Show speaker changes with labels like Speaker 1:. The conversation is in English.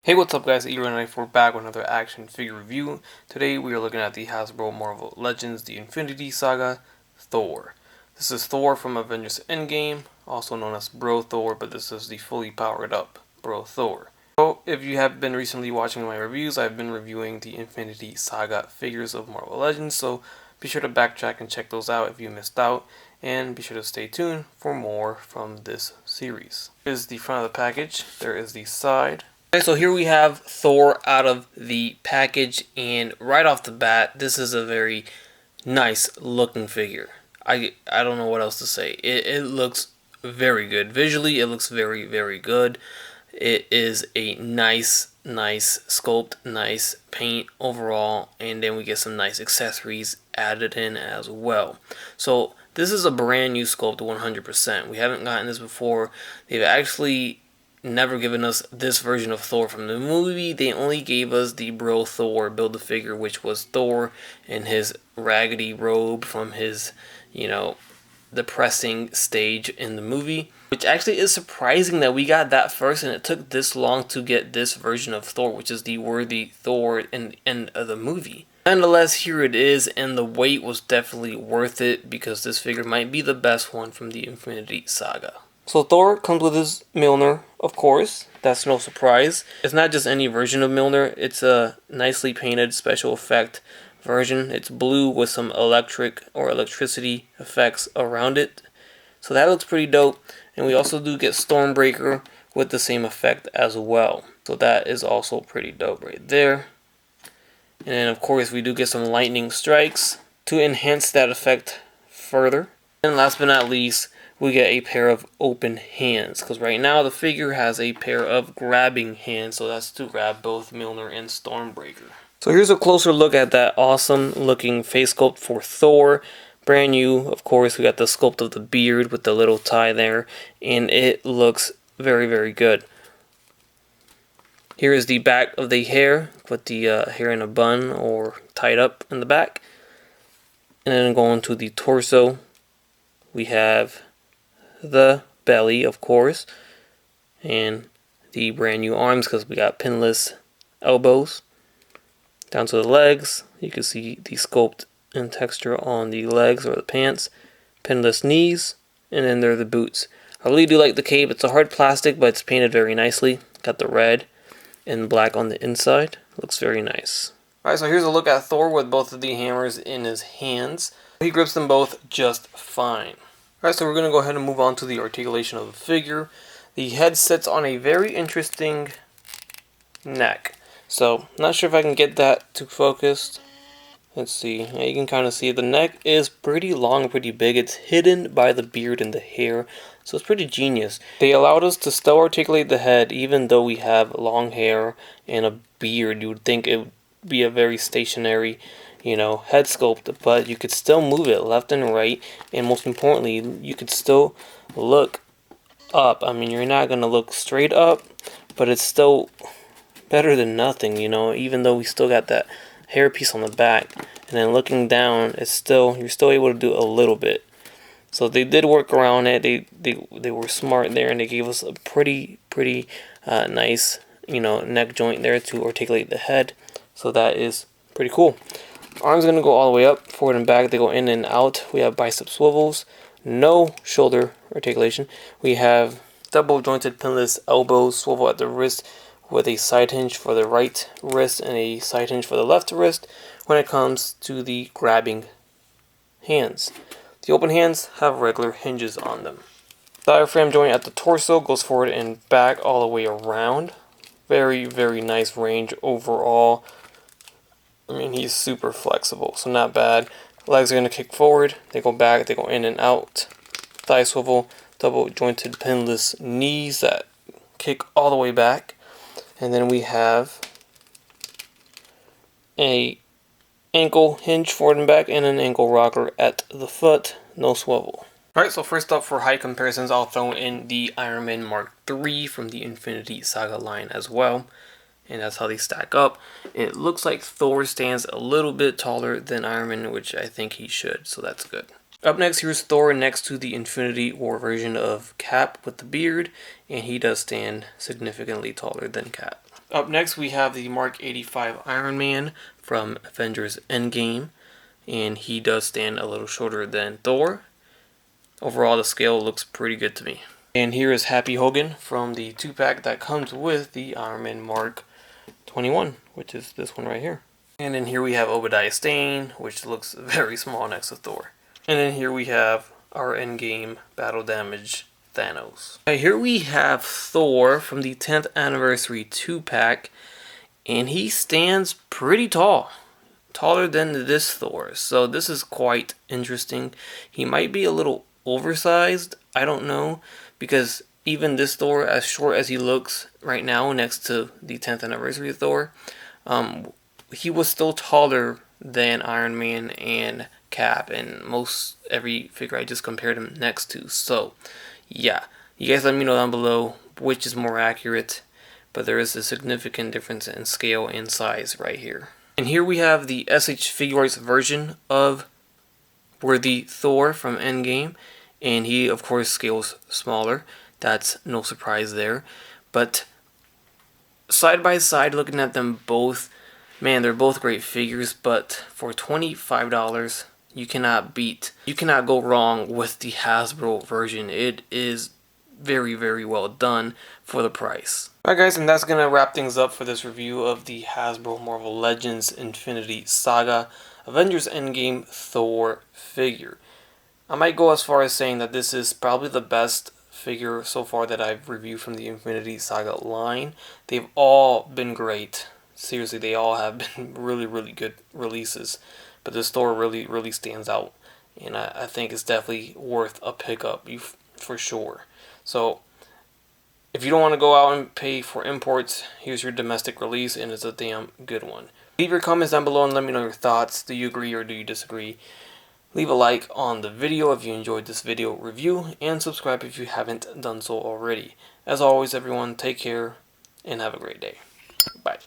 Speaker 1: Hey, what's up guys, We're back with another action figure review. Today we are looking at the Hasbro Marvel Legends, the Infinity Saga, Thor. This is Thor from Avengers Endgame, also known as Bro Thor, but this is the fully powered up Bro Thor. So, if you have been recently watching my reviews, I've been reviewing the Infinity Saga figures of Marvel Legends, so be sure to backtrack and check those out if you missed out, and be sure to stay tuned for more from this series. Here's the front of the package, there is the side. Okay, so here we have Thor out of the package, and right off the bat, this is a very nice looking figure. I don't know what else to say. It looks very good. Visually, it looks very good. It is a nice sculpt, nice paint overall, and then we get some nice accessories added in as well. So this is a brand new sculpt 100%. We haven't gotten this before. They've actually never given us this version of Thor from the movie. They only gave us the Bro Thor Build-A-Figure, which was Thor in his raggedy robe from his, depressing stage in the movie. Which actually is surprising that we got that first and it took this long to get this version of Thor, which is the worthy Thor in the end of the movie. Nonetheless, here it is, and the wait was definitely worth it because this figure might be the best one from the Infinity Saga. So Thor comes with his Mjolnir, of course. That's no surprise. It's not just any version of Mjolnir. It's a nicely painted special effect version. It's blue with some electricity effects around it. So that looks pretty dope. And we also do get Stormbreaker with the same effect as well. So that is also pretty dope right there. And then of course we do get some lightning strikes to enhance that effect further. And last but not least, we get a pair of open hands, because right now the figure has a pair of grabbing hands, so that's to grab both Mjolnir and Stormbreaker. So here's a closer look at that awesome looking face sculpt for Thor. Brand new, of course. We got the sculpt of the beard with the little tie there, and it looks very good. Here is the back of the hair with the hair in a bun or tied up in the back. And then going to the torso, we have the belly, of course, and the brand new arms because we got pinless elbows. Down to the legs, you can see the sculpt and texture on the legs or the pants. Pinless knees, and then there are the boots. I really do like the cape. It's a hard plastic, but it's painted very nicely. Got the red and black on the inside. Looks very nice. Alright, so here's a look at Thor with both of the hammers in his hands. He grips them both just fine. Alright, so we're going to go ahead and move on to the articulation of the figure. The head sits on a very interesting neck. So, not sure if I can get that to focus. Let's see. Now you can kind of see the neck is pretty long, pretty big. It's hidden by the beard and the hair. So it's pretty genius. They allowed us to still articulate the head even though we have long hair and a beard. You would think it would be a very stationary head sculpt, but you could still move it left and right, and most importantly, you could still look up. I mean, you're not going to look straight up, but it's still better than nothing, even though we still got that hair piece on the back, and then looking down, you're still able to do a little bit. So they did work around it. They were smart there, and they gave us a pretty nice, neck joint there to articulate the head. So that is pretty cool. Arms going to go all the way up, forward and back. They go in and out. We have bicep swivels, no shoulder articulation. We have double jointed pinless elbow swivel at the wrist with a side hinge for the right wrist and a side hinge for the left wrist when it comes to the grabbing hands. The open hands have regular hinges on them. Diaphragm joint at the torso goes forward and back all the way around. Very nice range overall. I mean, he's super flexible, so not bad. Legs are going to kick forward, they go back, they go in and out. Thigh swivel, double jointed pinless knees that kick all the way back. And then we have a ankle hinge forward and back and an ankle rocker at the foot, no swivel. Alright, so first up for height comparisons, I'll throw in the Iron Man Mark III from the Infinity Saga line as well. And that's how they stack up. It looks like Thor stands a little bit taller than Iron Man, which I think he should, so that's good. Up next, here's Thor next to the Infinity War version of Cap with the beard, and he does stand significantly taller than Cap. Up next we have the Mark 85 Iron Man from Avengers Endgame, and he does stand a little shorter than Thor. Overall the scale looks pretty good to me. And here is Happy Hogan from the 2-pack that comes with the Iron Man Mark 21, which is this one right here. And then here we have Obadiah Stane, which looks very small next to Thor. And then here we have our Endgame Battle Damage Thanos. Right, here we have Thor from the 10th Anniversary 2-pack, and he stands pretty tall. Taller than this Thor, so this is quite interesting. He might be a little oversized, I don't know, because even this Thor, as short as he looks right now next to the 10th Anniversary Thor, he was still taller than Iron Man and Cap and most every figure I just compared him next to. So yeah, you guys let me know down below which is more accurate, but there is a significant difference in scale and size right here. And here we have the SH Figuarts version of Worthy Thor from Endgame, and he of course scales smaller. That's no surprise there, but side by side, looking at them both, man, they're both great figures, but for $25, you cannot go wrong with the Hasbro version. It is very, very well done for the price. Alright guys, and that's going to wrap things up for this review of the Hasbro Marvel Legends Infinity Saga Avengers Endgame Thor figure. I might go as far as saying that this is probably the best figure so far that I've reviewed from the Infinity Saga line. They've all been great. Seriously, they all have been really, really good releases. But this Thor really stands out. And I think it's definitely worth a pickup, for sure. So, if you don't want to go out and pay for imports, here's your domestic release, and it's a damn good one. Leave your comments down below and let me know your thoughts. Do you agree or do you disagree? Leave a like on the video if you enjoyed this video review, and subscribe if you haven't done so already. As always, everyone, take care and have a great day. Bye.